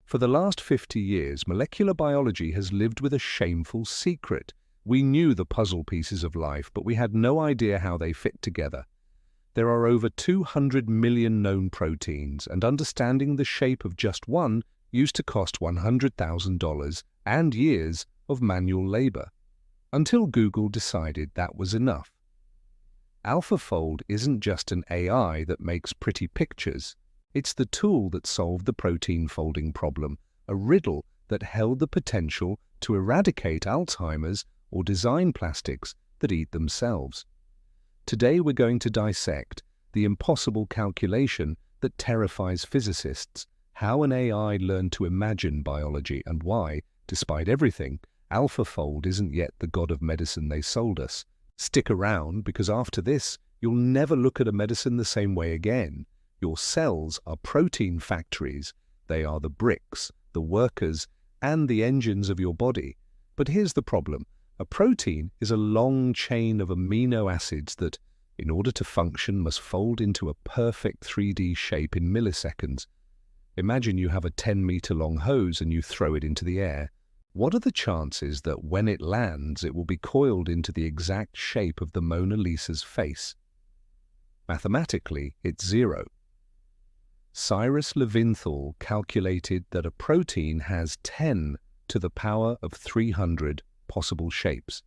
For the last 50 years, molecular biology has lived with a shameful secret. We knew the puzzle pieces of life, but we had no idea how they fit together. There are over 200 million known proteins, and understanding the shape of just one used to cost $100,000 and years of manual labor, until Google decided that was enough. AlphaFold isn't just an AI that makes pretty pictures. It's the tool that solved the protein folding problem, a riddle that held the potential to eradicate Alzheimer's or design plastics that eat themselves. Today we're going to dissect the impossible calculation that terrifies physicists, how an AI learned to imagine biology, and why, despite everything, AlphaFold isn't yet the god of medicine they sold us. Stick around, because after this, you'll never look at a medicine the same way again. Your cells are protein factories. They are the bricks, the workers, and the engines of your body. But here's the problem. A protein is a long chain of amino acids that, in order to function, must fold into a perfect 3D shape in milliseconds. Imagine you have a 10-meter-long hose and you throw it into the air. What are the chances that when it lands, it will be coiled into the exact shape of the Mona Lisa's face? Mathematically, it's 0. Cyrus Levinthal calculated that a protein has 10 to the power of 300 possible shapes.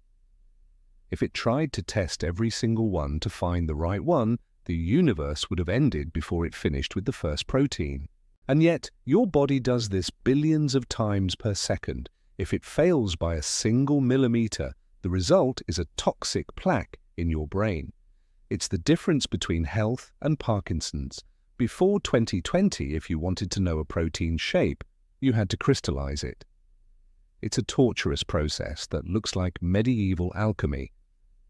If it tried to test every single one to find the right one, the universe would have ended before it finished with the first protein. And yet, your body does this billions of times per second. If it fails by a single millimeter, the result is a toxic plaque in your brain. It's the difference between health and Parkinson's. Before 2020, if you wanted to know a protein's shape, you had to crystallize it. It's a torturous process that looks like medieval alchemy.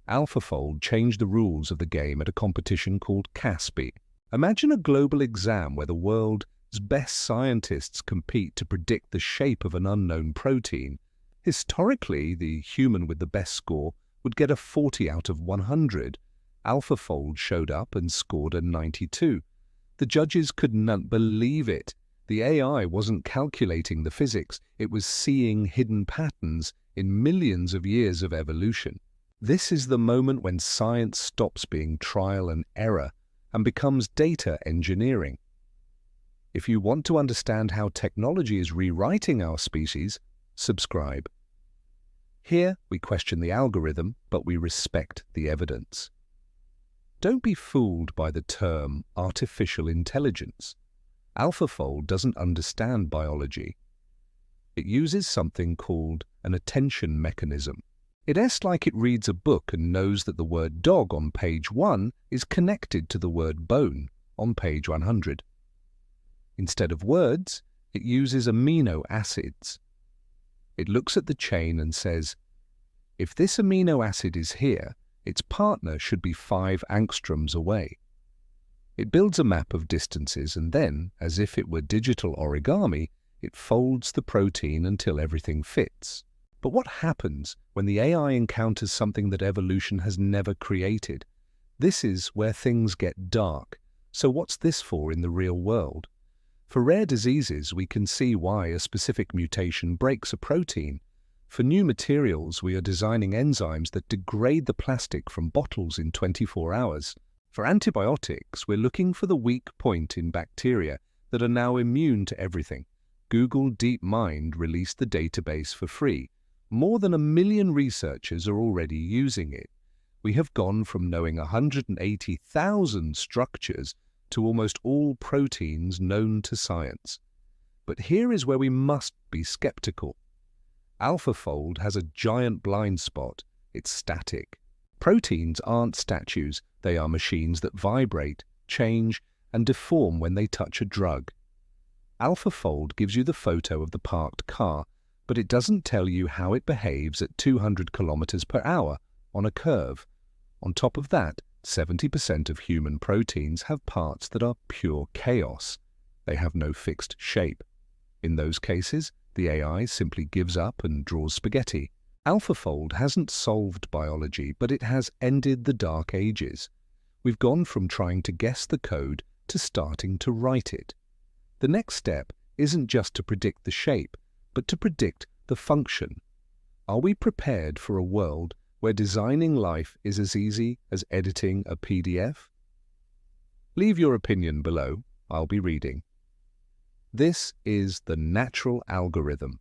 AlphaFold changed the rules of the game at a competition called CASPI. Imagine a global exam where the world's best scientists compete to predict the shape of an unknown protein. Historically, the human with the best score would get a 40 out of 100. AlphaFold showed up and scored a 92. The judges could not believe it. The AI wasn't calculating the physics, it was seeing hidden patterns in millions of years of evolution. This is the moment when science stops being trial and error and becomes data engineering. If you want to understand how technology is rewriting our species, subscribe. Here we question the algorithm, but we respect the evidence. Don't be fooled by the term artificial intelligence. AlphaFold doesn't understand biology. It uses something called an attention mechanism. It's like it reads a book and knows that the word dog on page 1 is connected to the word bone on page 100. Instead of words, it uses amino acids. It looks at the chain and says, if this amino acid is here, its partner should be 5 angstroms away. It builds a map of distances and then, as if it were digital origami, it folds the protein until everything fits. But what happens when the AI encounters something that evolution has never created? This is where things get dark. So what's this for in the real world? For rare diseases, we can see why a specific mutation breaks a protein. For new materials, we are designing enzymes that degrade the plastic from bottles in 24 hours. For antibiotics, we're looking for the weak point in bacteria that are now immune to everything. Google DeepMind released the database for free. More than 1 million researchers are already using it. We have gone from knowing 180,000 structures to almost all proteins known to science. But here is where we must be skeptical. AlphaFold has a giant blind spot. It's static. Proteins aren't statues. They are machines that vibrate, change, and deform when they touch a drug. AlphaFold gives you the photo of the parked car, but it doesn't tell you how it behaves at 200 kilometers per hour on a curve. On top of that, 70% of human proteins have parts that are pure chaos. They have no fixed shape. In those cases, the AI simply gives up and draws spaghetti. AlphaFold hasn't solved biology, but it has ended the dark ages. We've gone from trying to guess the code to starting to write it. The next step isn't just to predict the shape, but to predict the function. Are we prepared for a world where designing life is as easy as editing a PDF? Leave your opinion below. I'll be reading. This is the natural algorithm.